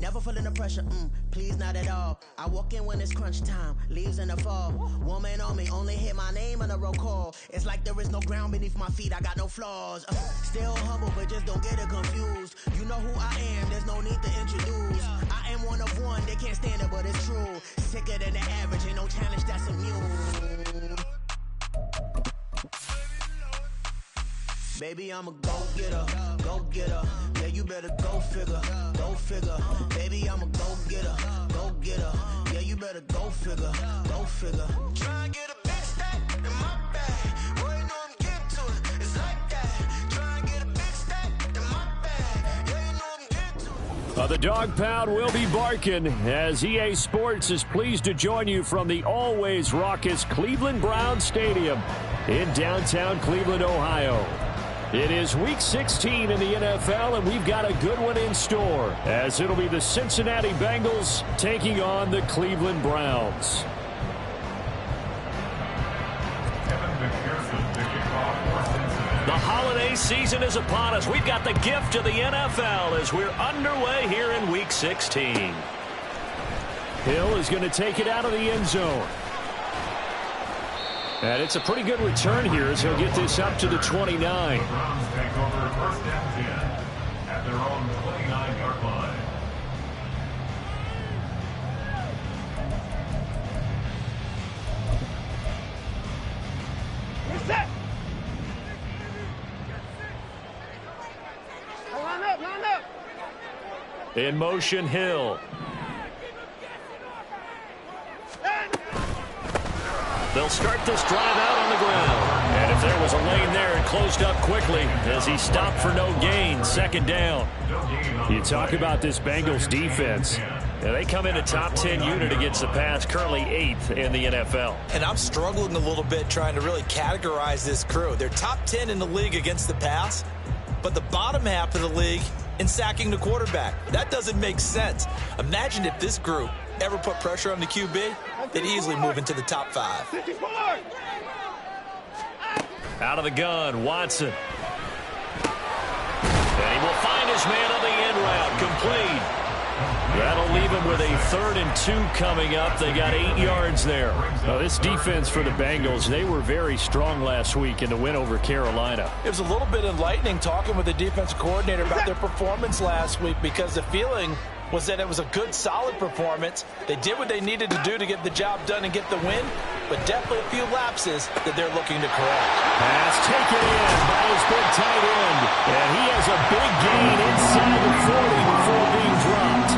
Never feeling the pressure, please not at all. I walk in when it's crunch time, leaves in the fall. Woman on me, only hit my name on a roll call. It's like there is no ground beneath my feet, I got no flaws. Still humble, but just don't get it confused. You know who I am, there's no need to introduce. I am one of one, they can't stand it, but it's true. Sicker than the average, ain't no challenge that's immune. Baby, I'm a go-getter, go-getter. Yeah, you better go figure, go figure. Baby, I'm a go-getter, go-getter. Yeah, you better go figure, go figure. Try and get a big stack in my bag. Boy, you know I'm getting to it, it's like that. Try and get a big stack in my bag. Yeah, you know I'm getting to it. The dog pound will be barking as EA Sports is pleased to join you from the always raucous Cleveland Browns Stadium in downtown Cleveland, Ohio. It is Week 16 in the NFL, and we've got a good one in store, as it'll be the Cincinnati Bengals taking on the Cleveland Browns. The holiday season is upon us. We've got the gift of the NFL as we're underway here in Week 16. Hill is going to take it out of the end zone. And it's a pretty good return here as he'll get this up to the 29. The Browns take over first and 10 at their own 29-yard line. You're set. Line up. In motion, Hill. They'll start this drive out on the ground. And if there was a lane there, it closed up quickly as he stopped for no gain. Second down. You talk about this Bengals defense. Yeah, they come in a top 10 unit against the pass, currently 8th in the NFL. And I'm struggling a little bit trying to really categorize this crew. They're top 10 in the league against the pass, but the bottom half of the league in sacking the quarterback. That doesn't make sense. Imagine if this group ever put pressure on the QB, they'd easily move into the top 5. Out of the gun, Watson. And he will find his man on the end route, complete. That'll leave him with a 3rd and 2 coming up. They got 8 yards there. Now, this defense for the Bengals, they were very strong last week in the win over Carolina. It was a little bit enlightening talking with the defensive coordinator about their performance last week, because the feeling was that it was a good, solid performance. They did what they needed to do to get the job done and get the win, but definitely a few lapses that they're looking to correct. Pass taken in by his big tight end, and he has a big gain inside the 40 before being dropped.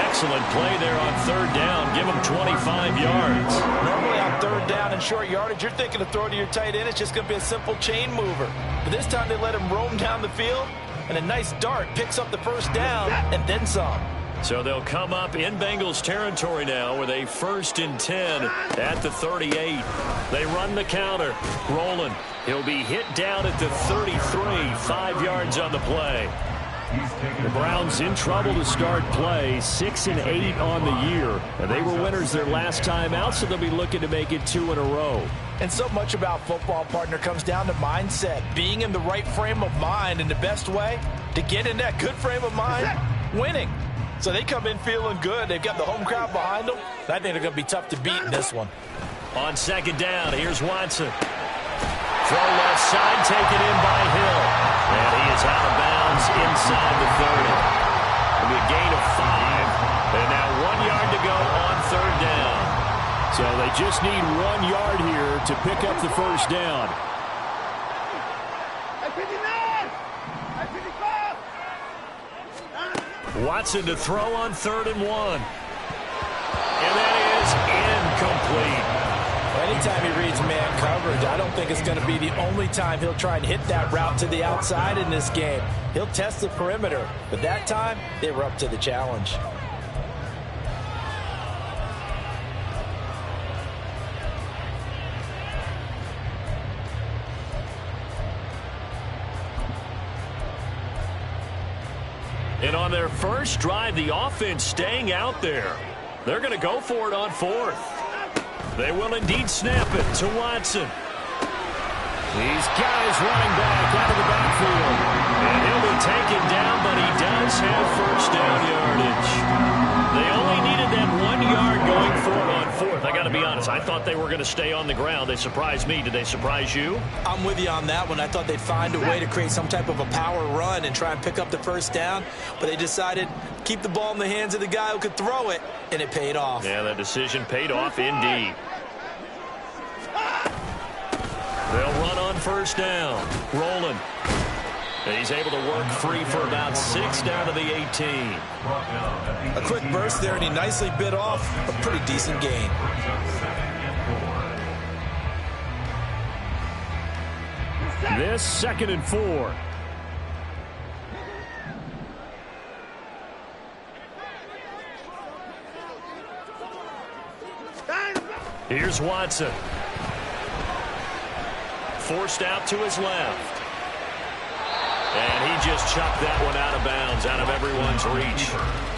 Excellent play there on 3rd down. Give him 25 yards. Normally on 3rd down and short yardage, you're thinking of throwing to your tight end. It's just going to be a simple chain mover. But this time they let him roam down the field, and a nice dart picks up the 1st down and then some. So they'll come up in Bengals territory now with a 1st and 10 at the 38. They run the counter. Rolling. He'll be hit down at the 33, 5 yards on the play. The Browns in trouble to start play, 6 and 8 on the year. And they were winners their last time out, so they'll be looking to make it 2 in a row. And so much about football, partner, comes down to mindset. Being in the right frame of mind, and the best way to get in that good frame of mind, winning. So they come in feeling good. They've got the home crowd behind them. I think they're going to be tough to beat in this one. On 2nd down, here's Watson. Throw left side, taken in by Hill. And he is out of bounds inside the 30. It'll be a gain of 5. And now 1 yard to go on 3rd down. So they just need 1 yard here to pick up the 1st down. Watson to throw on 3rd and 1. And that is incomplete. Anytime he reads man coverage, I don't think it's going to be the only time he'll try and hit that route to the outside in this game. He'll test the perimeter, but that time they were up to the challenge. And on their first drive, the offense staying out there. They're going to go for it on 4th. They will indeed snap it to Watson. These guys running back out of the backfield. And he'll be taken down, but he does have 1st down yardage. be honest, I thought they were going to stay on the ground. They surprised me. Did they surprise you? I'm with you on that one. I thought they'd find a way to create some type of a power run and try and pick up the first down, but they decided to keep the ball in the hands of the guy who could throw it, and it paid off. Yeah, that decision paid off indeed. They'll run on first down. Rolling. And he's able to work free for about 6 down to the 18. A quick burst there, and he nicely bit off a pretty decent gain. This 2nd and 4. Here's Watson. Forced out to his left. And he just chucked that one out of bounds, out of everyone's reach.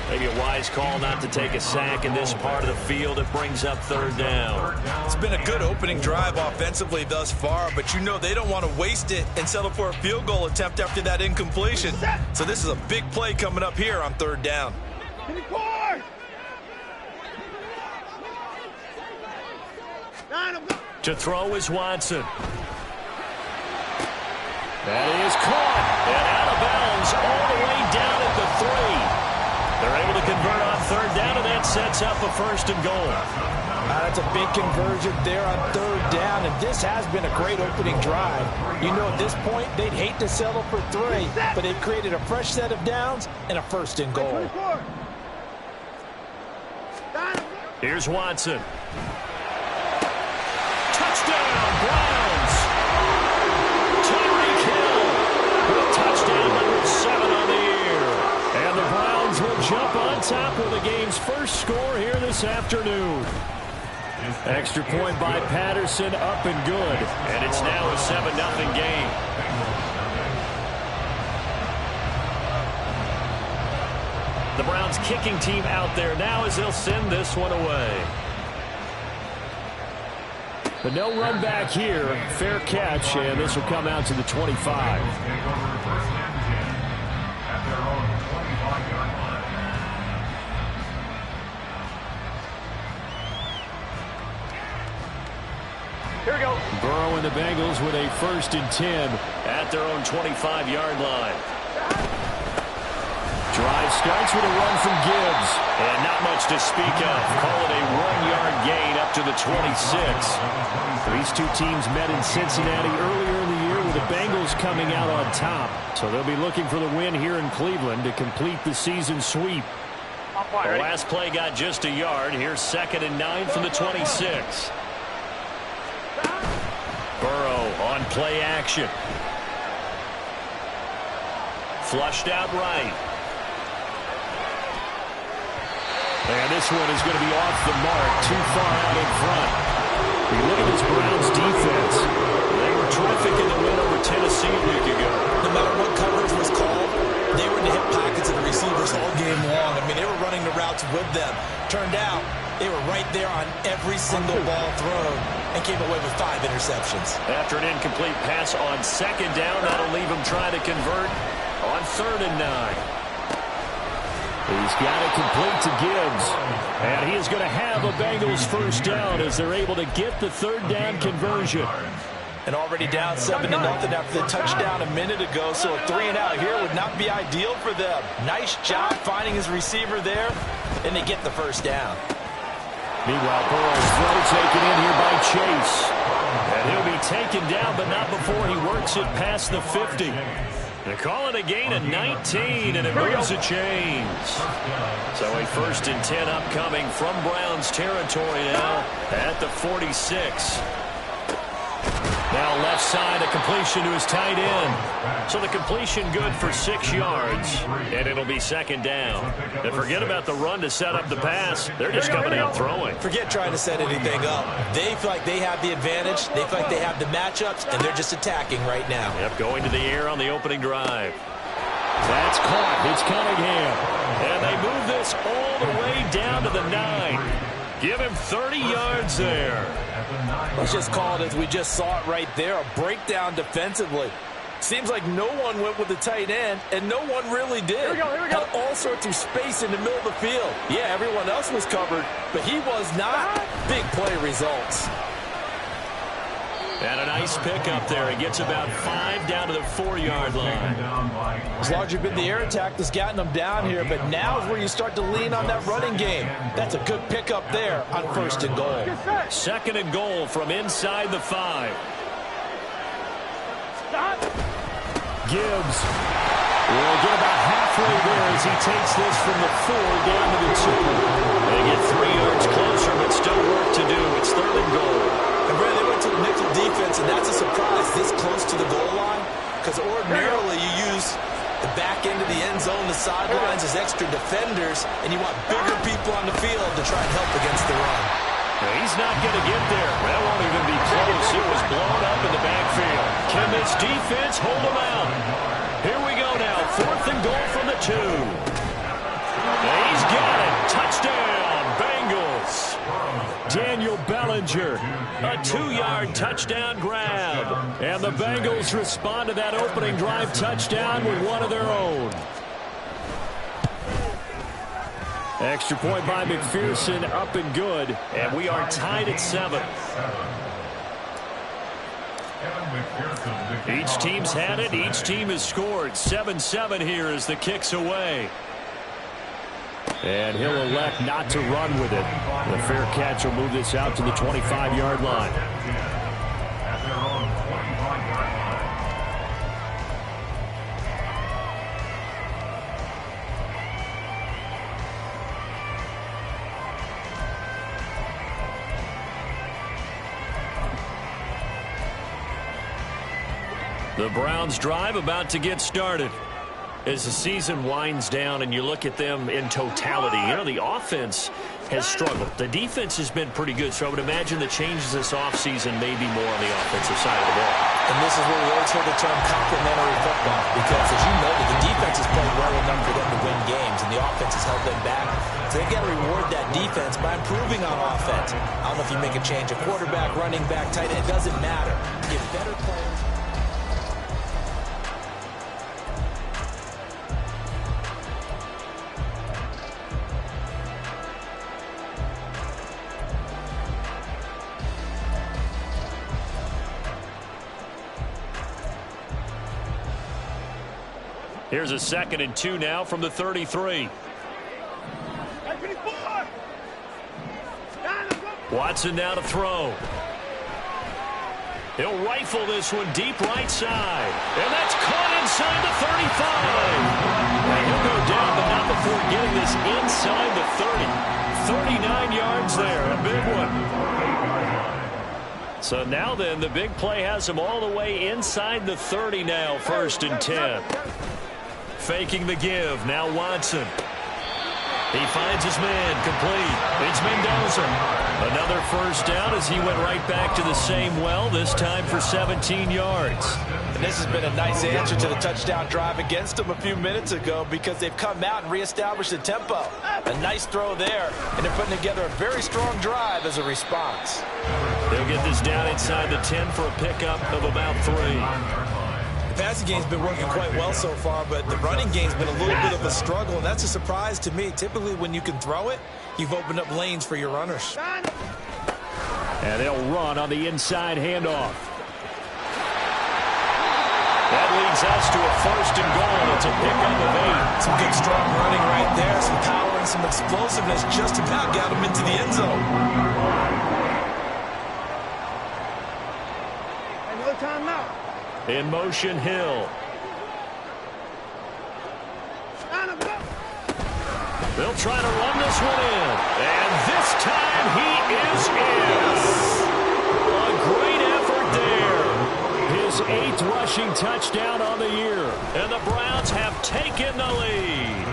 Maybe a wise call not to take a sack in this part of the field. It brings up 3rd down. It's been a good opening drive offensively thus far, but you know they don't want to waste it and settle for a field goal attempt after that incompletion. So this is a big play coming up here on 3rd down. To throw is Watson. That is caught and out of bounds all the way down at the 3. They're able to convert on 3rd down, and that sets up a 1st and goal. That's a big conversion there on 3rd down, and this has been a great opening drive. You know, at this point, they'd hate to settle for 3, but they've created a fresh set of downs and a 1st and goal. Here's Watson. Touchdown, Browns! Tyreek Hill with touchdown number 7 on the year. And the Browns will jump on top with the game's first score here this afternoon. Extra point by Patterson, up and good. And it's now a 7-0 game. The Browns kicking team out there now as they'll send this one away. But no run back here. Fair catch, and this will come out to the 25. Here we go. Burrow and the Bengals with a 1st and 10 at their own 25-yard line. Drive starts with a run from Gibbs. And not much to speak of. Call it a 1-yard gain up to the 26. These two teams met in Cincinnati earlier in the year with the Bengals coming out on top. So they'll be looking for the win here in Cleveland to complete the season sweep. The last play got just a yard. Here's 2nd and 9 from the 26. Burrow on play action. Flushed out right. And this one is going to be off the mark, too far out in front. You look at this Browns defense. They were terrific in the win over Tennessee a week ago. No matter what coverage was called, they were in the hip pockets of the receivers all game long. I mean, they were running the routes with them. Turned out they were right there on every single ball thrown and came away with 5 interceptions. After an incomplete pass on 2nd down, that'll leave them trying to convert on 3rd and 9. He's got it complete to Gibbs. And he is going to have a Bengals 1st down as they're able to get the 3rd down conversion. And already down 7-0 after the touchdown a minute ago, so a 3-and-out here would not be ideal for them. Nice job finding his receiver there, and they get the 1st down. Meanwhile, Burrow's throw taken in here by Chase. And he'll be taken down, but not before he works it past the 50. They call it a gain of 19, and it moves the chains. So a 1st and 10 upcoming from Browns territory now at the 46. Now left side, a completion to his tight end. So the completion good for 6 yards, and it'll be 2nd down. And forget about the run to set up the pass. They're just coming out throwing. Forget trying to set anything up. They feel like they have the advantage. They feel like they have the matchups, and they're just attacking right now. Yep, going to the air on the opening drive. That's caught. It's Cunningham. And they move this all the way down to the 9. Give him 30 yards there. Let's just call it as we just saw it right there, a breakdown defensively. Seems like no one went with the tight end, and no one really did. Here we go. Had all sorts of space in the middle of the field. Yeah, everyone else was covered, but he was not. Big play results. And a nice pickup there. He gets about 5 down to the 4-yard line. It's largely been the air attack that's gotten them down here, but now is where you start to lean on that running game. That's a good pickup there on 1st and goal. 2nd and goal from inside the 5. Gibbs will get about halfway there as he takes this from the 4 down to the 2. They get 3 yards closer, but still work to do. It's 3rd and goal. And Brad, they went to the nickel defense, and that's a surprise this close to the goal line, because ordinarily you use the back end of the end zone, the sidelines as extra defenders, and you want bigger people on the field to try and help against the run. He's not going to get there. That won't even be close. It was blown up in the backfield. Can this defense hold him out? Here we go now. 4th and goal from the 2. He's got it. Touchdown, Bengals. Daniel Bellinger, a 2-yard touchdown grab. And the Bengals respond to that opening drive touchdown with one of their own. Extra point by McPherson, up and good. And we are tied at 7. Each team's had it. Each team has scored. 7-7 here as the kick's away. And he'll elect not to run with it. The fair catch will move this out to the 25-yard line. The Browns drive about to get started. As the season winds down and you look at them in totality, you know, the offense has struggled. The defense has been pretty good, so I would imagine the changes this offseason may be more on the offensive side of the ball. And this is where we always heard the term complementary football, because as you know, the defense has played well enough for them to win games, and the offense has held them back. So they've got to reward that defense by improving on offense. I don't know if you make a change, a quarterback, running back, tight end, it doesn't matter. Get better players. Here's a 2nd and 2 now from the 33. Watson now to throw. He'll rifle this one deep right side. And that's caught inside the 35. And he'll go down, but not before getting this inside the 30. 39 yards there, a big one. So now then, the big play has him all the way inside the 30 now, 1st and 10. Faking the give. Now Watson. He finds his man. Complete. It's Mendoza. Another 1st down as he went right back to the same well, this time for 17 yards. And this has been a nice answer to the touchdown drive against them a few minutes ago, because they've come out and reestablished the tempo. A nice throw there, and they're putting together a very strong drive as a response. They'll get this down inside the 10 for a pickup of about 3. The passing game's been working quite well so far, but the running game's been a little bit of a struggle, and that's a surprise to me. Typically, when you can throw it, you've opened up lanes for your runners. And they'll run on the inside handoff. That leads us to a 1st and goal. It's a pickup of 8. Some good, strong running right there, some power and some explosiveness just about got him into the end zone. Another timeout. In motion, Hill. They'll try to run this one in. And this time he is in. A great effort there. His 8th rushing touchdown on the year. And the Browns have taken the lead.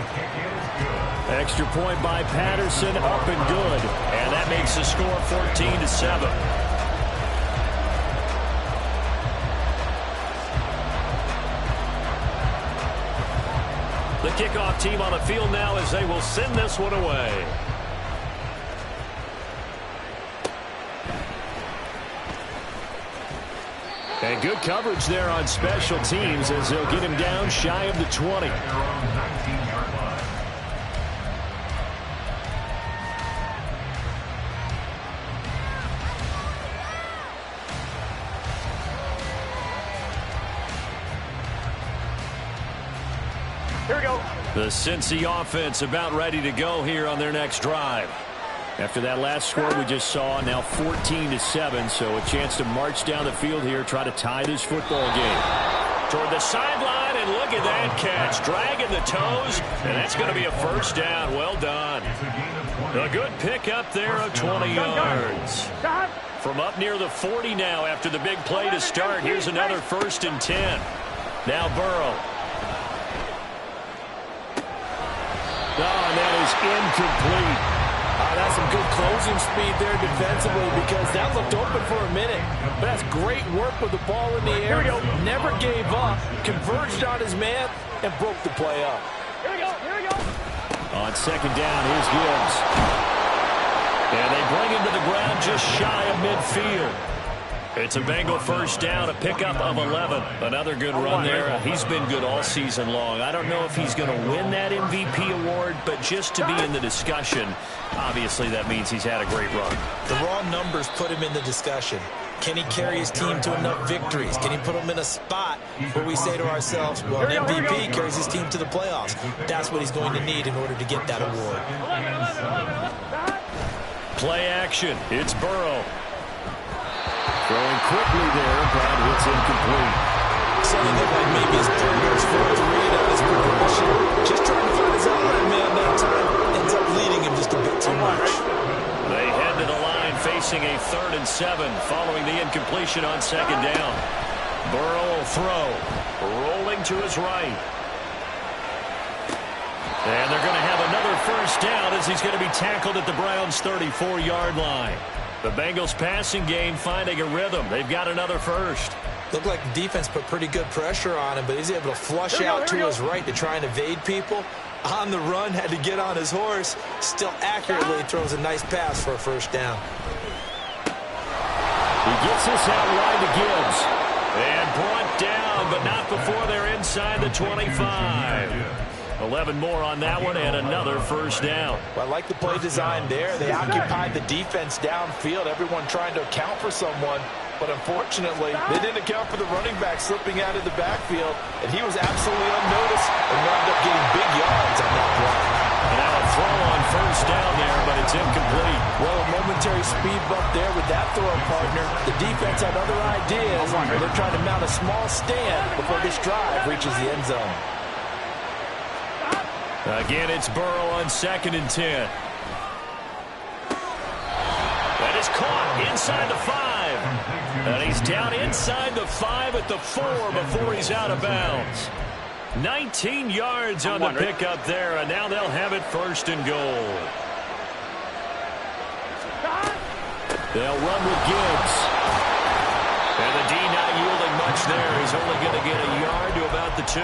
Extra point by Patterson, up and good. And that makes the score 14-7. The kickoff team on the field now as they will send this one away. And good coverage there on special teams as they'll get him down shy of the 20. Here we go. The Cincy offense about ready to go here on their next drive. After that last score we just saw, now 14-7, so a chance to march down the field here, try to tie this football game. Toward the sideline, and look at that catch. Dragging the toes, and that's going to be a first down. Well done. A good pickup there of 20 yards. From up near the 40 now after the big play to start. Here's another 1st and 10. Now Burrow. Oh, and that is incomplete. That's some good closing speed there defensively because that looked open for a minute. But that's great work with the ball in the air. Never gave up, converged on his man, and broke the play up. Here we go. Here we go. On 2nd down, here's Gibbs. And they bring him to the ground just shy of midfield. It's a Bengal 1st down, a pickup of 11. Another good run there. He's been good all season long. I don't know if he's going to win that MVP award, but just to be in the discussion, obviously that means he's had a great run. The raw numbers put him in the discussion. Can he carry his team to enough victories? Can he put them in a spot where we say to ourselves, well, an MVP carries his team to the playoffs. That's what he's going to need in order to get that award. Play action. It's Burrow. Throwing quickly there, but it's incomplete. Something looked like maybe his third or his fourth read on his progression. Just trying to find his outlet man that time. Ends up leading him just a bit too much. They head to the line facing a 3rd and 7 following the incompletion on 2nd down. Burrow will throw. Rolling to his right. And they're going to have another 1st down as he's going to be tackled at the Browns' 34-yard line. The Bengals passing game finding a rhythm. They've got another 1st. Looked like the defense put pretty good pressure on him, but he's able to flush out to his right to try and evade people. On the run, had to get on his horse. Still accurately throws a nice pass for a 1st down. He gets this out wide to Gibbs. And brought down, but not before they're inside the 25. 11 more on that one, and another 1st down. Well, I like the play design there. They occupied the defense downfield, everyone trying to account for someone. But unfortunately, they didn't account for the running back slipping out of the backfield, and he was absolutely unnoticed and wound up getting big yards on that play. And now a throw on 1st down there, but it's incomplete. Well, a momentary speed bump there with that throw, partner. The defense had other ideas, and they're trying to mount a small stand before this drive reaches the end zone. Again, it's Burrow on 2nd and 10. That is caught inside the 5. And he's down inside the 5 at the 4 before he's out of bounds. 19 yards on the pickup there, and now they'll have it 1st and goal. They'll run with Gibbs. And the D not yielding much there. He's only going to get a yard to about the 2.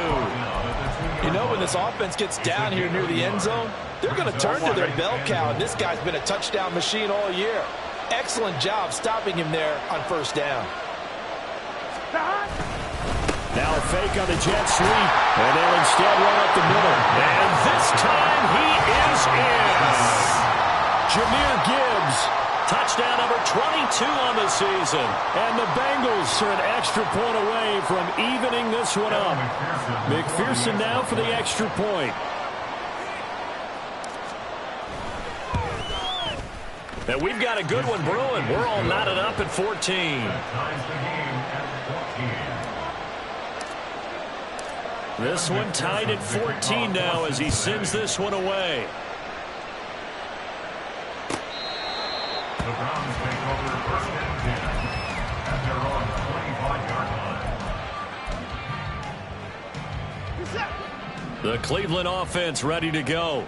You know, when this offense gets down here near the end zone, they're going to turn to their bell cow, and this guy's been a touchdown machine all year. Excellent job stopping him there on 1st down. Now a fake on the jet sweep, and they'll instead run up the middle. And this time he is in. Jahmyr Gibbs, touchdown number 22 on the season. And the Bengals are an extra point away from evening this one up. McPherson now for the extra point. And we've got a good one brewing. We're all knotted up at 14. This one tied at 14 now as he sends this one away. The Browns take over 1st and 10 at their own 25-yard line. The Cleveland offense ready to go.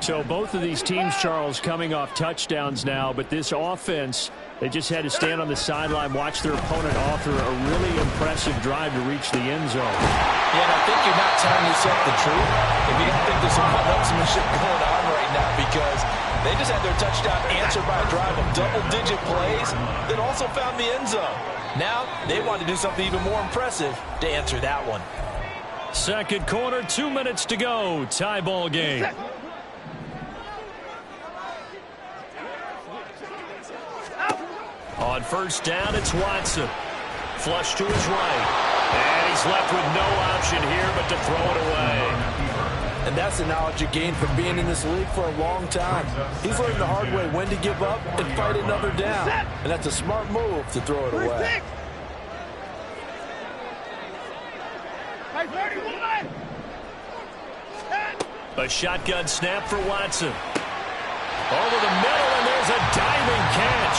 So both of these teams, Charles, coming off touchdowns now, but this offense, they just had to stand on the sideline, watch their opponent author a really impressive drive to reach the end zone. Yeah, and I think you're not telling yourself the truth if you don't think there's some one-upsmanship going on right now, because They just had their touchdown answered by a drive of double-digit plays that also found the end zone. Now they want to do something even more impressive to answer that one. Second quarter, 2 minutes to go. Tie ball game. On first down, it's Watson. Flush to his right. And he's left with no option here but to throw it away. And that's the knowledge you gain from being in this league for a long time. He's learned the hard way when to give up and fight another down. And that's a smart move to throw it away. A shotgun snap for Watson. Over the middle, and there's a diving catch.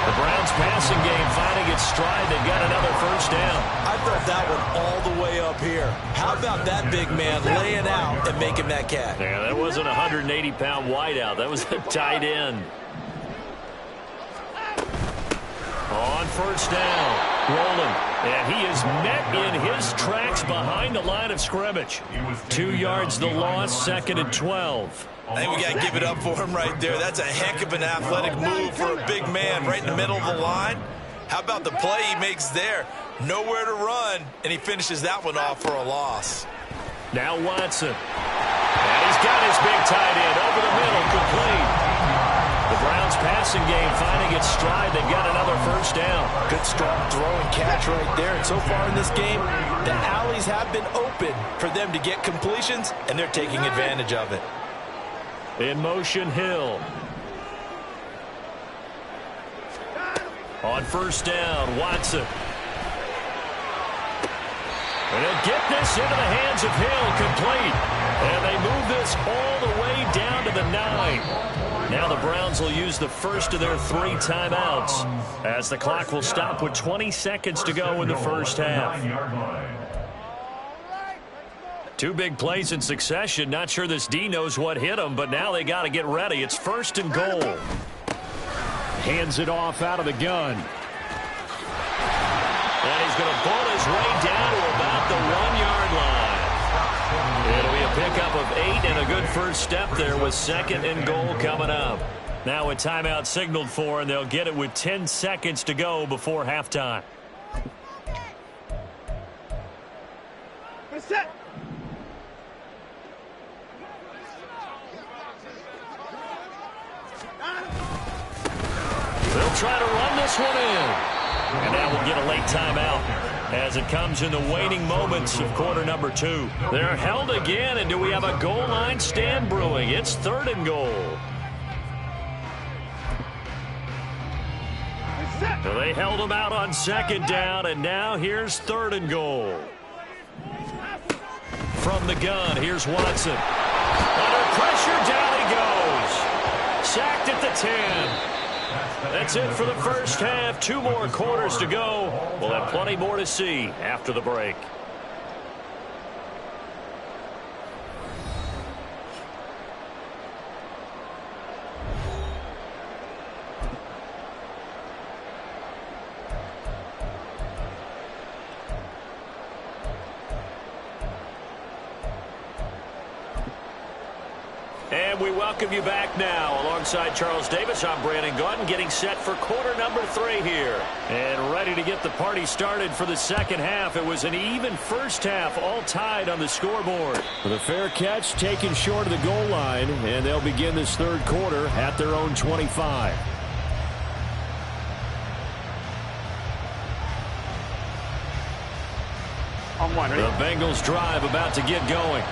The Browns passing game finding its stride. They've got another first down. I thought that one all the way up here. How about that big man laying out and making that catch? Yeah, that wasn't a 180-pound wideout. That was a tight end. On first down, Roland. And he is met in his tracks behind the line of scrimmage. 2 yards the loss, 2nd and 12. I think we got to give it up for him right there. That's a heck of an athletic move for a big man right in the middle of the line. How about the play he makes there? Nowhere to run, and he finishes that one off for a loss. Now Watson. And he's got his big tight end over the middle, complete. The Browns passing game finding its stride. They've got another first down. Good strong throw and catch right there. And so far in this game, the alleys have been open for them to get completions, and they're taking advantage of it. In motion, Hill. On first down, Watson. And they'll get this into the hands of Hill, complete. And they move this all the way down to the 9. Now the Browns will use the first of their 3 timeouts as the clock will stop with 20 seconds to go in the first half. 2 big plays in succession. Not sure this D knows what hit him, but now they got to get ready. It's 1st and goal. Hands it off out of the gun. And he's going to pull his way down to about the 1-yard line. It'll be a pickup of 8 and a good first step there with 2nd and goal coming up. Now a timeout signaled for, and they'll get it with 10 seconds to go before halftime. Set. They'll try to run this one in. And now we'll get a late timeout as it comes in the waning moments of quarter number 2. They're held again, and do we have a goal line stand brewing? It's 3rd and goal. So they held them out on 2nd down, and now here's 3rd and goal. From the gun, here's Watson. Under pressure, down he goes. Sacked at the 10. That's it for the first half. 2 more quarters to go. We'll have plenty more to see after the break. And we welcome you back now. Alongside Charles Davis, I'm Brandon Gaudin, getting set for quarter number 3 here. And ready to get the party started for the second half. It was an even first half, all tied on the scoreboard. With a fair catch taken short of the goal line, and they'll begin this 3rd quarter at their own 25. The Bengals drive about to get going.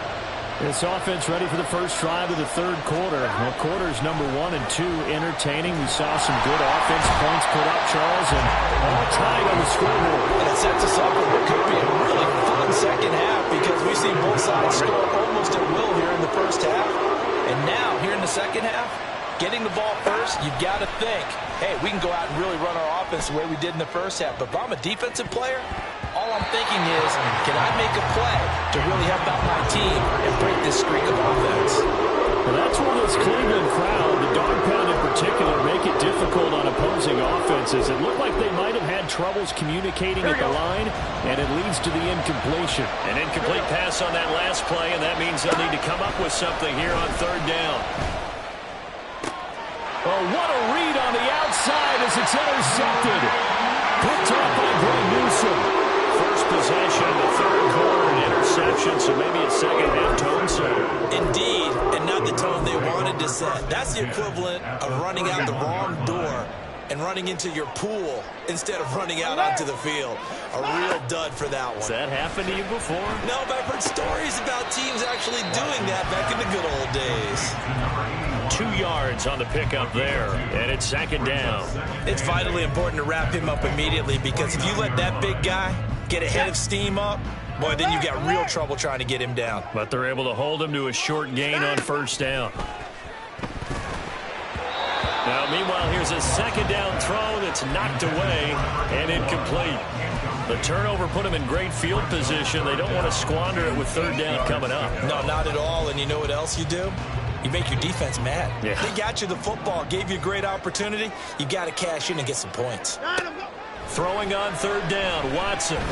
This offense ready for the first drive of the 3rd quarter. Well, quarters number 1 and 2 entertaining. We saw some good offense points put up, Charles, and all tied on the scoreboard. And it sets us up for what could be a really fun second half because we've seen both sides score almost at will here in the first half. And now, here in the second half, getting the ball first, you've got to think, hey, we can go out and really run our offense the way we did in the first half. But if I'm a defensive player, all I'm thinking is, can I make a play to really help out my team and break this streak of offense? Well, that's where this Cleveland crowd, the dog pound in particular, make it difficult on opposing offenses. It looked like they might have had troubles communicating at the line, and it leads to the incompletion. An incomplete pass on that last play, and that means they'll need to come up with something here on 3rd down. Oh, what a read on the outside as it's intercepted. Picked up by Greg Newsome. First possession of the third quarter, an interception, so maybe it's second half tone setter. Indeed, and not the tone they wanted to set. That's the equivalent of running out the wrong door and running into your pool instead of running out onto the field. A real dud for that one. Has that happened to you before? No, but I've heard stories about teams actually doing that back in the good old days. 2 yards on the pickup there, and it's second down. It's vitally important to wrap him up immediately because if you let that big guy get a head of steam up, boy, then you've got real trouble trying to get him down. But they're able to hold him to a short gain on first down. Now, meanwhile, here's a second down throw that's knocked away and incomplete. The turnover put them in great field position. They don't want to squander it with third down coming up. No, not at all. And you know what else you do? You make your defense mad. Yeah. They got you the football, gave you a great opportunity. You got to cash in and get some points. Throwing on third down, Watson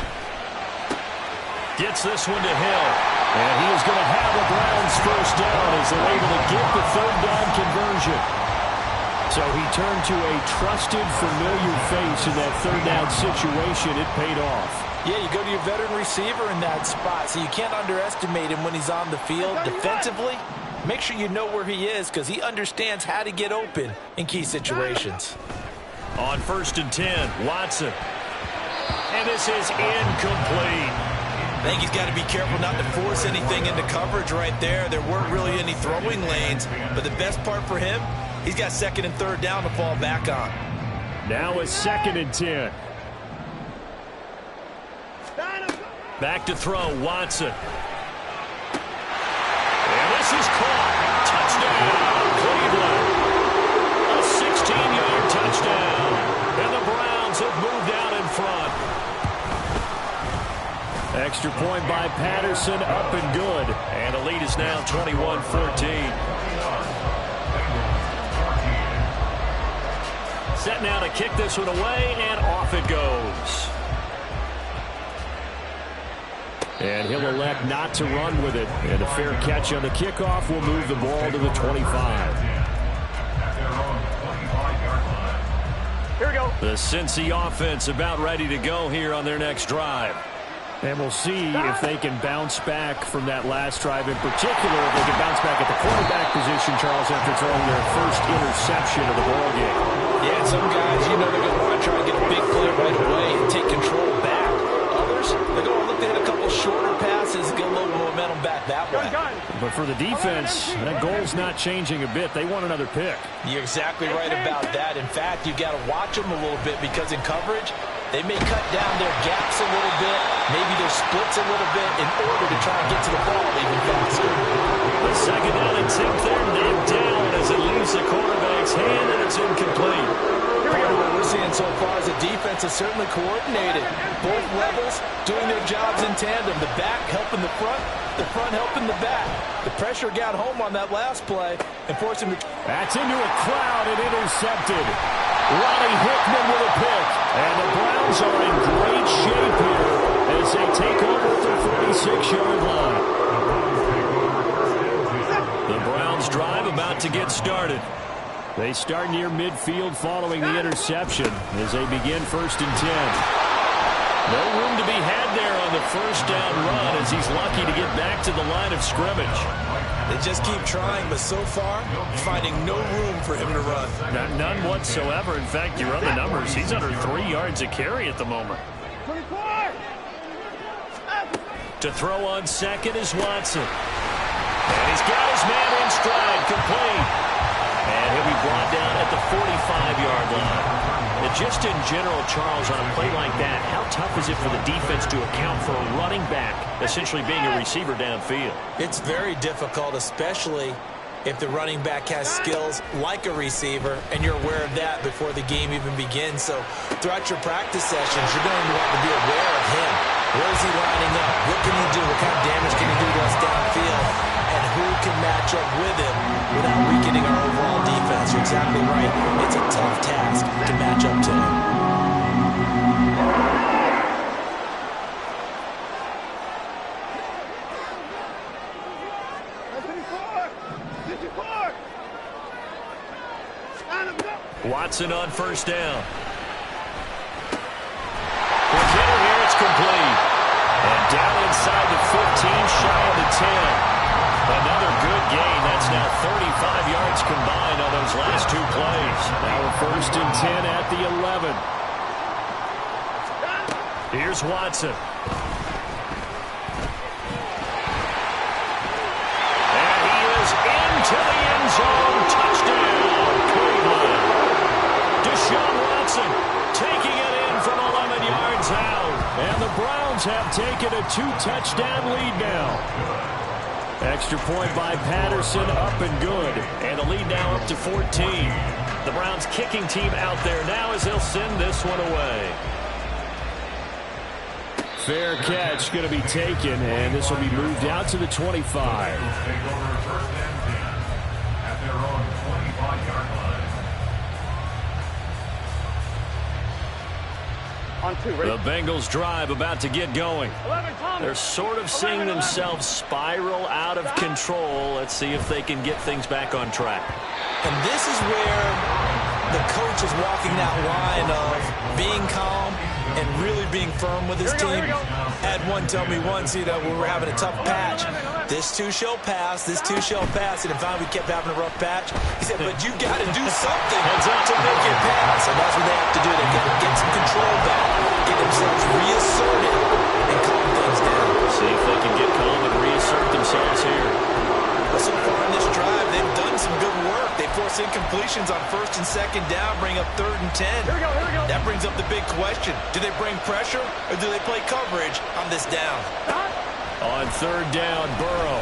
gets this one to Hill. And he is going to have the Browns first down as they're able to get the third down conversion. So he turned to a trusted, familiar face in that third down situation. It paid off. Yeah, you go to your veteran receiver in that spot, so you can't underestimate him when he's on the field. Defensively, make sure you know where he is because he understands how to get open in key situations. On 1st and 10, Watson. And this is incomplete. I think he's got to be careful not to force anything into coverage right there. There weren't really any throwing lanes, but the best part for him, he's got second and third down to fall back on. Now it's 2nd and 10. Back to throw, Watson. And this is caught. Touchdown, Cleveland. A 16-yard touchdown. And the Browns have moved out in front. Extra point by Patterson, up and good. And the lead is now 21-14. Set now to kick this one away, and off it goes. And he'll elect not to run with it. And a fair catch on the kickoff will move the ball to the 25. Here we go. The Cincy offense about ready to go here on their next drive. And we'll see if they can bounce back from that last drive in particular. If they can bounce back at the quarterback position, Charles, after throwing their first interception of the ballgame. Yeah, some guys, you know, they're going to want to try and get a big play right away and take control back. Others, they're going to look to hit a couple shorter passes and get a little momentum back that way. But for the defense, that goal's not changing a bit. They want another pick. You're exactly right about that. In fact, you've got to watch them a little bit because in coverage, they may cut down their gaps a little bit, maybe their splits a little bit in order to try and get to the ball even faster. The second down attempt there, knocked down as it leaves the quarterback's hand, and it's incomplete. Part of what we're seeing so far is the defense is certainly coordinated. Both levels doing their jobs in tandem. The back helping the front helping the back. The pressure got home on that last play and forced him to... That's into a crowd and intercepted. Ronnie Hickman with a pick. And the Browns are in great shape here as they take over at the 46-yard line. The Browns drive about to get started. They start near midfield following the interception as they begin 1st and 10. No room to be had there on the first down run as he's lucky to get back to the line of scrimmage. They just keep trying, but so far, finding no room for him to run. None whatsoever. In fact, you run the numbers. He's under 3 yards a carry at the moment. To throw on second is Watson. And he's got his man in stride, complete. And he'll be brought down at the 45-yard line. And just in general, Charles, on a play like that, how tough is it for the defense to account for a running back essentially being a receiver downfield? It's very difficult, especially if the running back has skills like a receiver, and you're aware of that before the game even begins. So throughout your practice sessions, you're going to want to be aware of him. Where is he lining up? What can he do? What kind of damage can he do to us downfield? And who can match up with him without weakening our overall defense? You're exactly right. It's a tough task to match up to him. Watson on first down. Quick hitter here, it's complete. And down inside the 15, shy of the 10. Another good gain. That's now 35 yards combined on those last two plays. Now we're first and 10 at the 11. Here's Watson. And he is into the end zone. Touchdown, Cleveland. Deshaun Watson taking it in from 11 yards out. And the Browns have taken a 2-touchdown lead now. Extra point by Patterson, up and good. And the lead now up to 14. The Browns kicking team out there now as they'll send this one away. Fair catch going to be taken, and this will be moved out to the 25. Take over first and 10 at their own 25-yard line. On 2, ready? The Bengals drive about to get going. 11, They're sort of seeing themselves spiral out of control. Let's see if they can get things back on track. And this is where the coach is walking that line of being calm and really being firm with his team. Had one tell me once, we were having a tough patch. This too shall pass, this too shall pass. And finally we kept having a rough patch. He said, but you got to do something to make it pass. And that's what they have to do. They've got to get some control back, get themselves reasserted, and calm things down. See if they can get calm and reassert themselves here. But so far in this drive, they've done some good work. They force incompletions on first and second down, bring up 3rd and 10. Here we go, here we go. That brings up the big question. Do they bring pressure or do they play coverage on this down? On 3rd down, Burrow.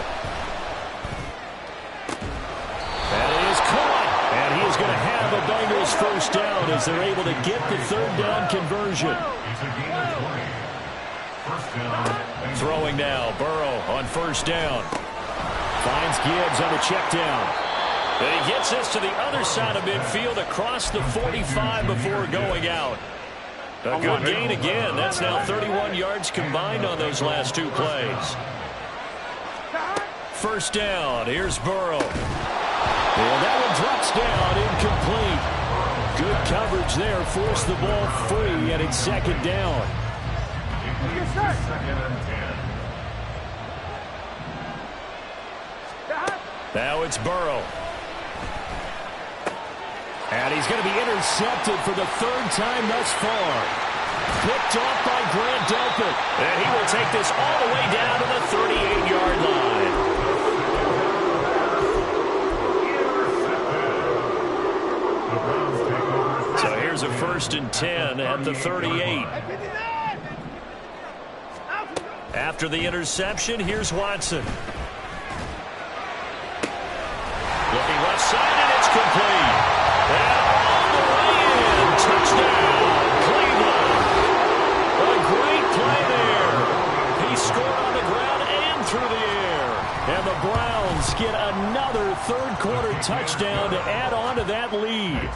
That is caught. And he is going to have the Bengals first down as they're able to get the 3rd down conversion. It's a gain of 20. First down. Throwing now, Burrow on first down. Finds Gibbs on the check down. And he gets this to the other side of midfield across the 45 before going out. A good gain again. That's now 31 yards combined on those last two plays. First down. Here's Burrow. And that one drops down, incomplete. Good coverage there. Forced the ball free, and it's 2nd down. Second and 10. Now it's Burrow. And he's going to be intercepted for the 3rd time thus far. Picked off by Grant Delpit. And he will take this all the way down to the 38-yard line. So here's a 1st and 10 at the 38. After the interception, here's Watson. Looking left side, and it's complete. And all the way in. Touchdown, Cleveland. A great play there. He scored on the ground and through the air. And the Browns get another 3rd quarter touchdown to add on to that lead.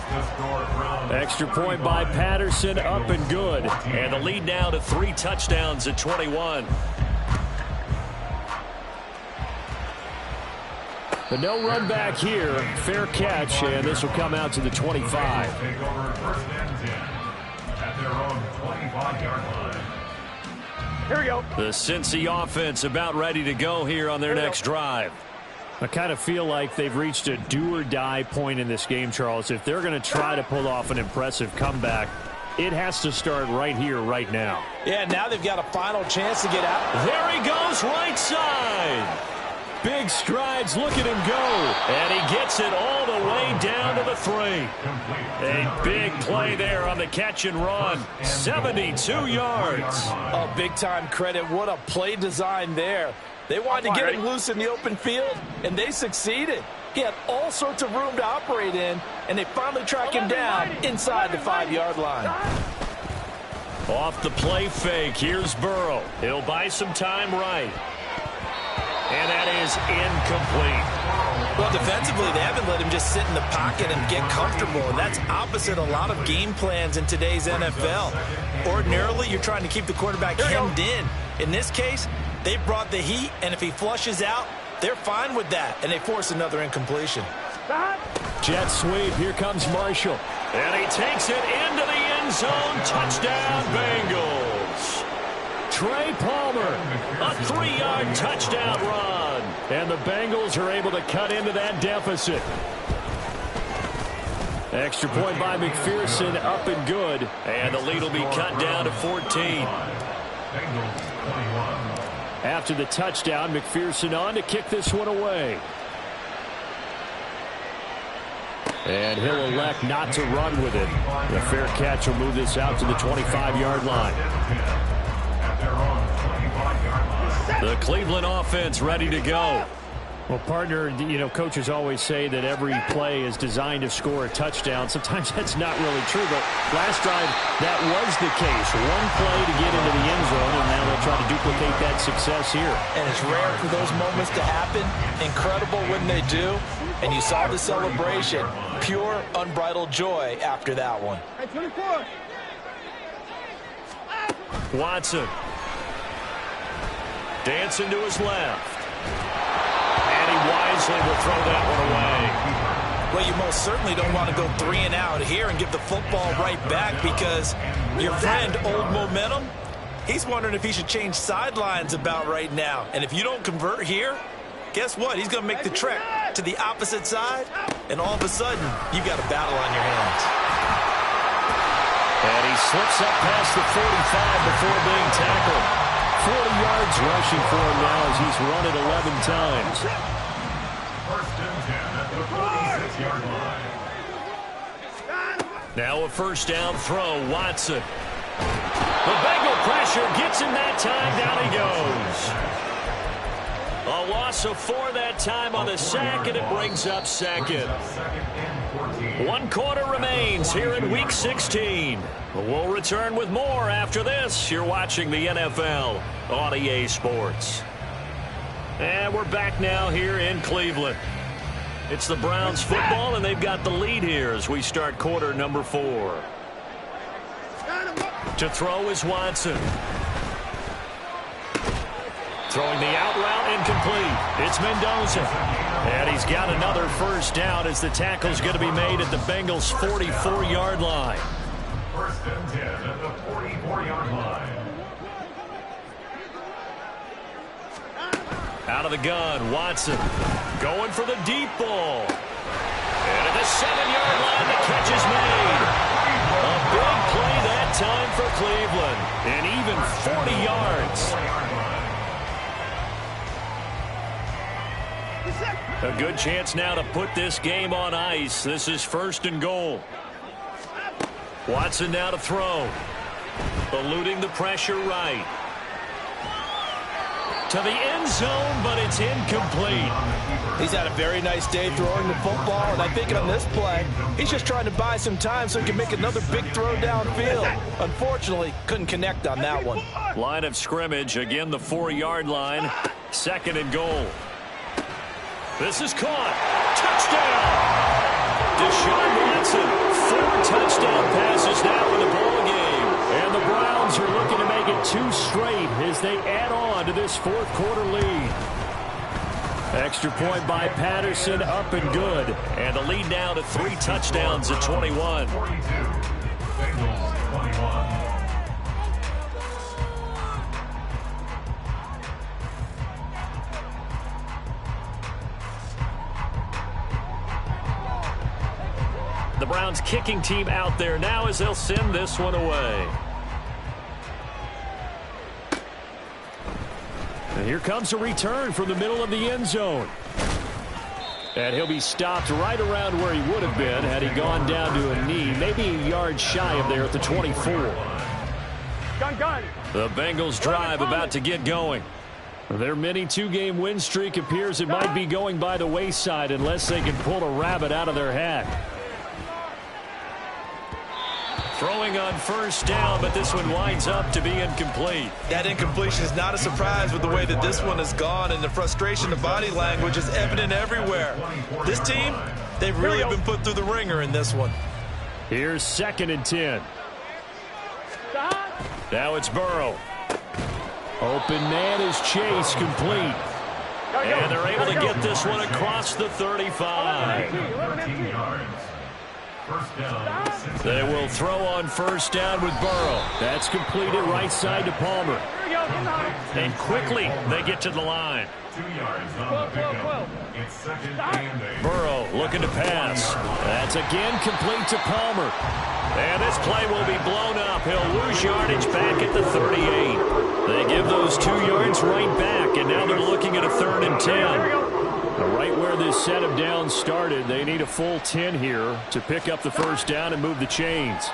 Extra point by Patterson, up and good. And the lead now to 3 touchdowns at 21. But no run back here. Fair catch, and this will come out to the 25. Take over first and 10 at their own 25-yard line. Here we go. The Cincy offense about ready to go here on their next drive. I kind of feel like they've reached a do-or-die point in this game, Charles. If they're going to try to pull off an impressive comeback, it has to start right here, right now. Yeah, now they've got a final chance to get out. There he goes, right side. Big strides, look at him go. And he gets it all the way down to the 3. A big play there on the catch and run. 72 yards. Oh, big-time credit. What a play design there. They wanted to get him loose in the open field, and they succeeded. He had all sorts of room to operate in, and they finally track him down inside the 5-yard line. Off the play fake, here's Burrow. He'll buy some time right. And that is incomplete. Well, defensively, they haven't let him just sit in the pocket and get comfortable, and that's opposite a lot of game plans in today's NFL. Ordinarily, you're trying to keep the quarterback hemmed in. In this case, they brought the heat, and if he flushes out, they're fine with that, and they force another incompletion. Jet sweep. Here comes Marshall. And he takes it into the end zone. Touchdown, Bengals. Trey Palmer, a 3-yard touchdown run. And the Bengals are able to cut into that deficit. Extra point by McPherson, up and good. And the lead will be cut down to 14. After the touchdown, McPherson on to kick this one away. And he'll elect not to run with it. The fair catch will move this out to the 25-yard line. The Cleveland offense ready to go. Well, partner, you know, coaches always say that every play is designed to score a touchdown. Sometimes that's not really true, but last drive, that was the case. One play to get into the end zone, and now they'll try to duplicate that success here. And it's rare for those moments to happen. Incredible when they do. And you saw the celebration. Pure, unbridled joy after that one. Watson. Dancing to his left. Wisely will throw that one away. Well, you most certainly don't want to go 3 and out here and give the football right back, because your friend, Old Momentum, he's wondering if he should change sidelines about right now. And if you don't convert here, guess what? He's going to make the trek to the opposite side, and all of a sudden, you've got a battle on your hands. And he slips up past the 45 before being tackled. 40 yards rushing for him now as he's run it 11 times. First and 10 at the 46-yard line. Now a first down throw, Watson. The Bengal pressure gets him that time, down he goes. A loss of 4 that time on the sack, and it brings up second. 1 quarter remains here in Week 16. We'll return with more after this. You're watching the NFL on EA Sports. And we're back now here in Cleveland. It's the Browns football, and they've got the lead here as we start quarter number 4. To throw is Watson. Throwing the out route, incomplete. It's Mendoza. And he's got another first down as the tackle's going to be made at the Bengals' 44-yard line. First and 10 at the 44-yard line. Out of the gun, Watson going for the deep ball. And at the 7-yard line, the catch is made. A big play that time for Cleveland. And even 40 yards. A good chance now to put this game on ice. This is first and goal. Watson now to throw. Eluding the pressure right. To the end zone, but it's incomplete. He's had a very nice day throwing the football, and I think on this play, he's just trying to buy some time so he can make another big throw downfield. Unfortunately, couldn't connect on that one. Line of scrimmage, again the 4-yard line. Second and goal. This is caught. Touchdown! Deshaun Watson, 4 touchdown passes now in the ball game. And the Browns are looking to make it 2 straight as they add on to this 4th quarter lead. Extra point by Patterson, up and good. And the lead now to 3 touchdowns at 21. 42. Bengals 21. The Browns kicking team out there now as they'll send this one away. And here comes a return from the middle of the end zone. And he'll be stopped right around where he would have been had he gone down to a knee, maybe a yard shy of there at the 24. Gun. The Bengals drive about to get going. Their mini 2-game win streak appears it might be going by the wayside unless they can pull a rabbit out of their hat. Throwing on first down, but this one winds up to be incomplete. That incompletion is not a surprise with the way that this one has gone, and the frustration, the body language is evident everywhere. This team, they've really been put through the ringer in this one. Here's 2nd and 10. Now it's Burrow. Open man is Chase, complete. And they're able to get this one across the 35. 13 yards. First down, Cincinnati. They will throw on first down with Burrow. That's completed right side to Palmer. And quickly they get to the line. 2 yards on the pickup. It's second and 8. Burrow looking to pass. That's again complete to Palmer. And this play will be blown up. He'll lose yardage back at the 38. They give those 2 yards right back, and now they're looking at a 3rd and 10. Right where this set of downs started, they need a full 10 here to pick up the first down and move the chains.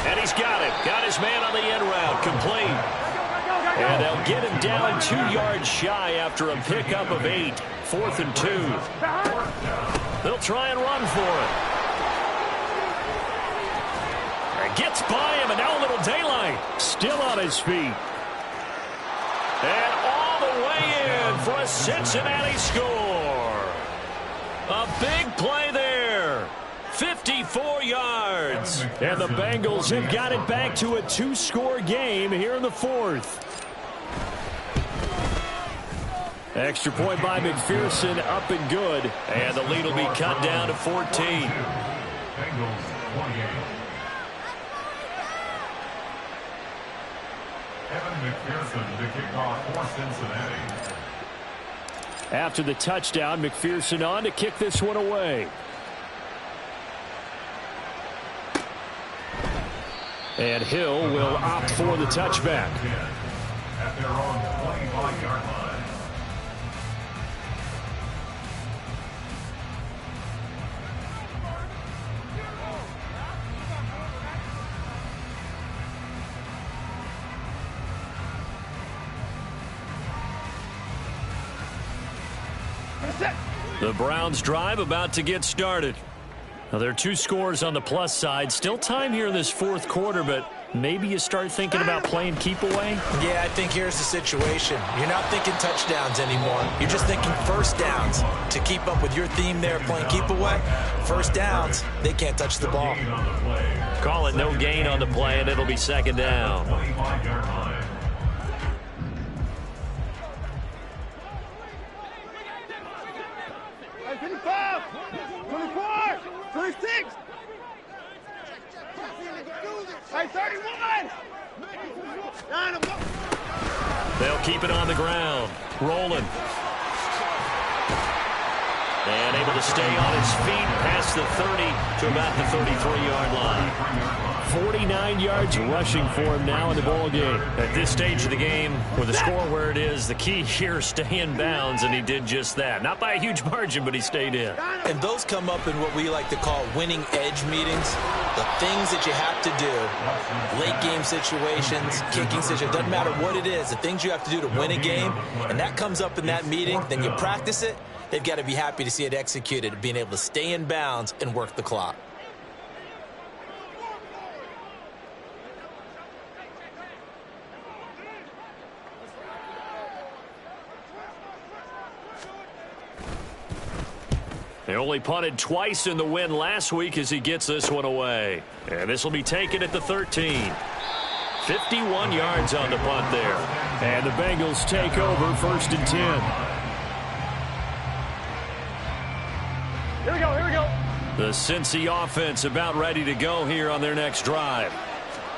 And he's got it. Got his man on the end route. Complete. And they'll get him down 2 yards shy after a pickup of 8. 4th and 2. They'll try and run for it. And gets by him, and now a little daylight. Still on his feet. And all the way in for a Cincinnati score. A big play there. 54 yards. And the Bengals have got it back to a 2-score game here in the 4th. Extra point by McPherson, up and good. And the lead will be cut down to 14. Bengals 28. Evan McPherson to kick off for Cincinnati. After the touchdown, McPherson on to kick this one away. And Hill will opt for the touchback. At their own 25-yard line. The Browns drive about to get started. Now, there are 2 scores on the plus side. Still time here in this 4th quarter, but maybe you start thinking about playing keep away? Yeah, I think here's the situation. You're not thinking touchdowns anymore. You're just thinking first downs. To keep up with your theme there, playing keep away, first downs, they can't touch the ball. Call it no gain on the play, and it'll be 2nd down. 25-yard line. They'll keep it on the ground. Rolling. And able to stay on his feet past the 30 to about the 33-yard line. 49 yards rushing for him now in the ball game. At this stage of the game, with the score where it is, the key here is stay in bounds, and he did just that. Not by a huge margin, but he stayed in. And those come up in what we like to call winning edge meetings. The things that you have to do, late game situations, kicking situations, doesn't matter what it is, the things you have to do to win a game, and that comes up in that meeting, then you practice it, they've got to be happy to see it executed, being able to stay in bounds and work the clock. They only punted twice in the win last week as he gets this one away. And this will be taken at the 13. 51 yards on the punt there. And the Bengals take over 1st and 10. Here we go, here we go. The Cincy offense about ready to go here on their next drive.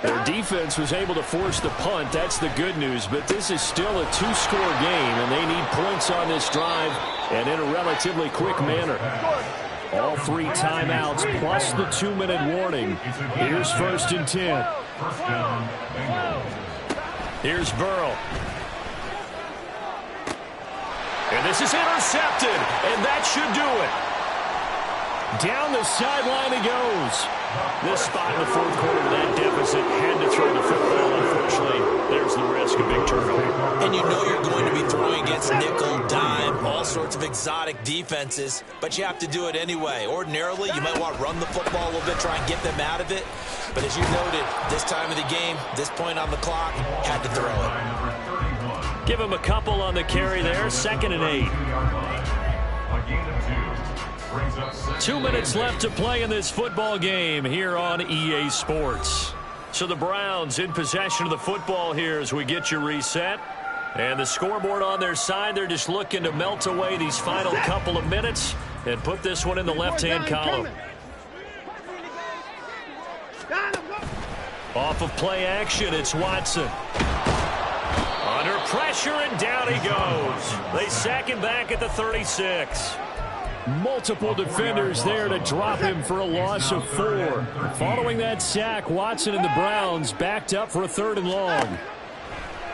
Their defense was able to force the punt. That's the good news. But this is still a 2-score game, and they need points on this drive and in a relatively quick manner. All 3 timeouts plus the 2-minute warning. Here's 1st and 10. Here's Burrow. And this is intercepted, and that should do it. Down the sideline he goes. This spot in the 4th quarter with that deficit, had to throw the football. Unfortunately, there's the risk of big turnover. And you know you're going to be throwing against nickel, dime, all sorts of exotic defenses, but you have to do it anyway. Ordinarily, you might want to run the football a little bit, try and get them out of it. But as you noted, this time of the game, this point on the clock, had to throw it. Give him a couple on the carry there. 2nd and 8. A gain of 2. 2 minutes left to play in this football game here on EA Sports. So the Browns in possession of the football here as we get you reset. And the scoreboard on their side, they're just looking to melt away these final couple of minutes and put this one in the left-hand column. Off of play action, it's Watson. Under pressure, and down he goes. They sack him back at the 36. Multiple defenders there to drop him for a loss of 4. Following that sack, Watson and the Browns backed up for a 3rd and long.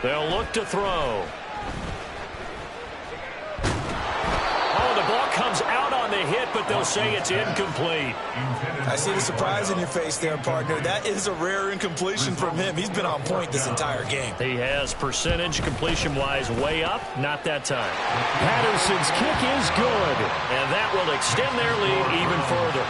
They'll look to throw. Oh, the ball comes out on the hit, but they'll say it's incomplete. I see the surprise in your face there, partner. That is a rare incompletion from him. He's been on point this entire game. He has percentage completion-wise way up, not that time. Patterson's kick is good. And that will extend their lead even further.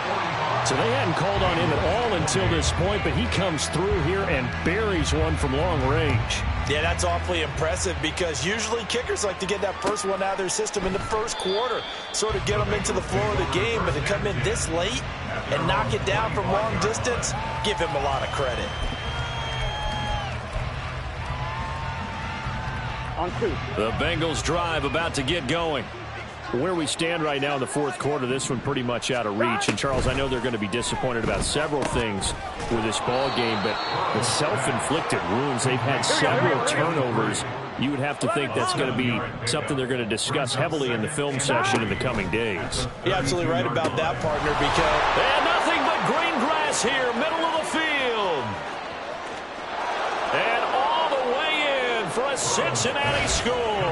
So they hadn't called on him at all until this point, but he comes through here and buries one from long range. Yeah, that's awfully impressive because usually kickers like to get that first one out of their system in the first quarter, sort of get them into the flow of the game, but to come in this late and knock it down from long distance, give him a lot of credit. On 2. The Bengals drive about to get going. Where we stand right now in the 4th quarter, this one pretty much out of reach. And, Charles, I know they're going to be disappointed about several things with this ball game, but the self-inflicted wounds, they've had several turnovers. You would have to think that's going to be something they're going to discuss heavily in the film session in the coming days. You're absolutely right about that, partner, because... And nothing but green grass here, middle of the field. And all the way in for a Cincinnati score.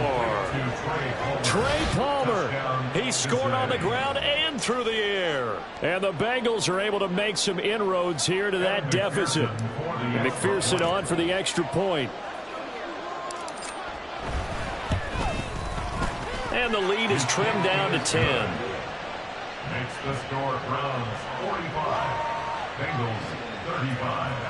Trey Palmer. He scored on the ground and through the air. And the Bengals are able to make some inroads here to that deficit. McPherson on for the extra point. And the lead is trimmed down to 10. Makes the score Browns 45, Bengals 35.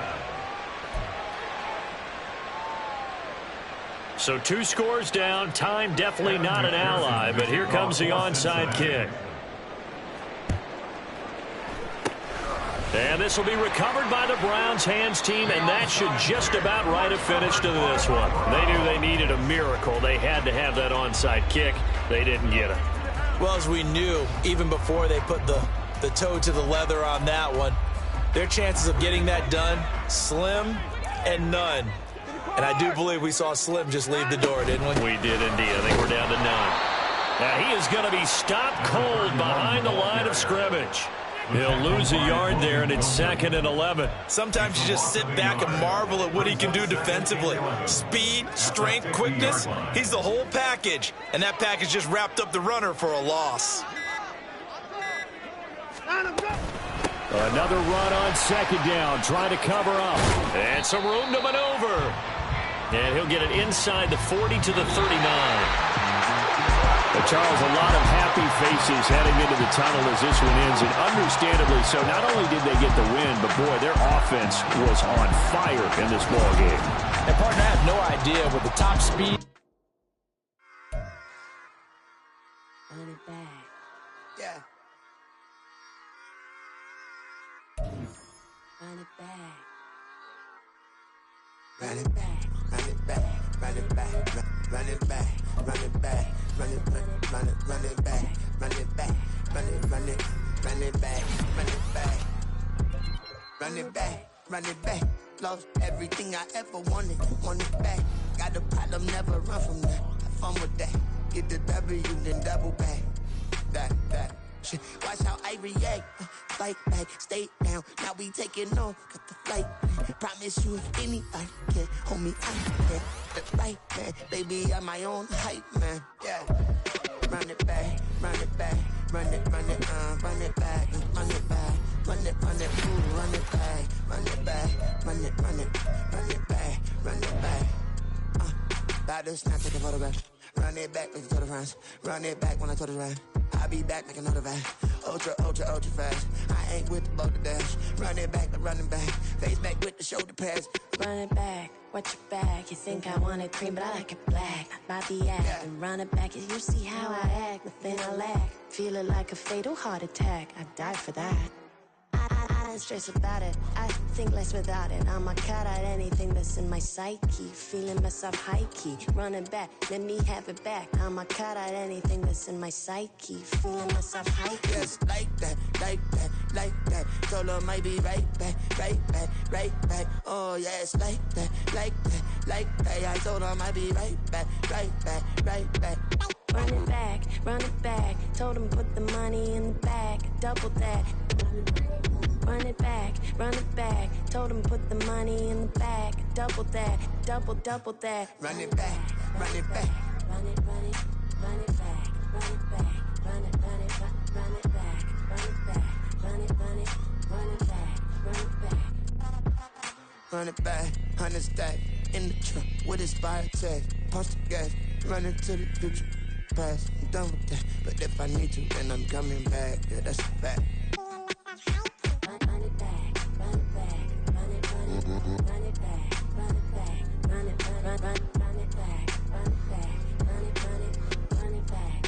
So 2 scores down. Time definitely not an ally, but here comes the onside kick. And this will be recovered by the Browns hands team, and that should just about write a finish to this one. They knew they needed a miracle. They had to have that onside kick. They didn't get it. Well, as we knew, even before they put the toe to the leather on that one, their chances of getting that done, slim and none. And I do believe we saw Slim just leave the door, didn't we? We did indeed. I think we're down to 9. Now he is going to be stopped cold behind the line of scrimmage. He'll lose a yard there, and it's 2nd and 11. Sometimes you just sit back and marvel at what he can do defensively. Speed, strength, quickness, he's the whole package. And that package just wrapped up the runner for a loss. Another run on 2nd down, trying to cover up. And some room to maneuver. And he'll get it inside the 40 to the 39. But Charles, a lot of happy faces heading into the tunnel as this one ends, and understandably so. Not only did they get the win, but boy, their offense was on fire in this ball game. And partner, I have no idea with the top speed. Run it back. Yeah. Run it back. Run it back. Run it back. Run it back. Run it back. Run it back. Run it back. Run it back. Run it back. Run it back. Run it back. Run it back. Run it back. Lost everything I ever wanted. Want it back. Got a problem, never run from that. Have fun with that. Get the W, then double back. That. Shit. Watch how I react. Fight back, stay down. Now we taking off. Got the flight. Promise you if anybody can hold me, I can. The right man, baby, I'm my own hype man. Yeah. Run it back, run it back, run it back, run it back, run it, ooh, run it back, run it back, run it back, run it back. About to snap, take a photograph. Run it back, make it to the friends. Run it back when I told it right. I'll be back, make another back. Ultra fast. I ain't with the boat to dash. Run it back, but running back. Face back with the shoulder pads. Run it back, watch your back. You think I want it cream, but I like it black. Bobby act and run it back. You see how I act, nothing I lack. Feel it like a fatal heart attack. I'd die for that. I don't stress about it. I think less without it. I'ma cut out anything that's in my psyche. Feeling myself high key. Running back, let me have it back. I'ma cut out anything that's in my psyche. Feeling myself high key. Yes, like that, like that, like that. Told her might be right back, right back, right back. Oh, yes, like that, like that, like that. I told her might be right back, right back, right back. Run it back, run it back. Told him put the money in the bag, double that. Run it back, run it back. Told him put the money in the bag, double that, double that. Run it back, run it back. Run it, run it, run it back, run it back, run it, run it, run it back, run it back, run it, run it, run it back, run it back. Run it back, 100 stack in the truck with his fire tag. Pump the gas, run into the future. Past, I'm done with that. But if I need to, then I'm coming back. Yeah, that's a fact. Run it back, run it back, run it, run it, run it back, run it back, run it, run it back, run it back, run it, run it, run it back.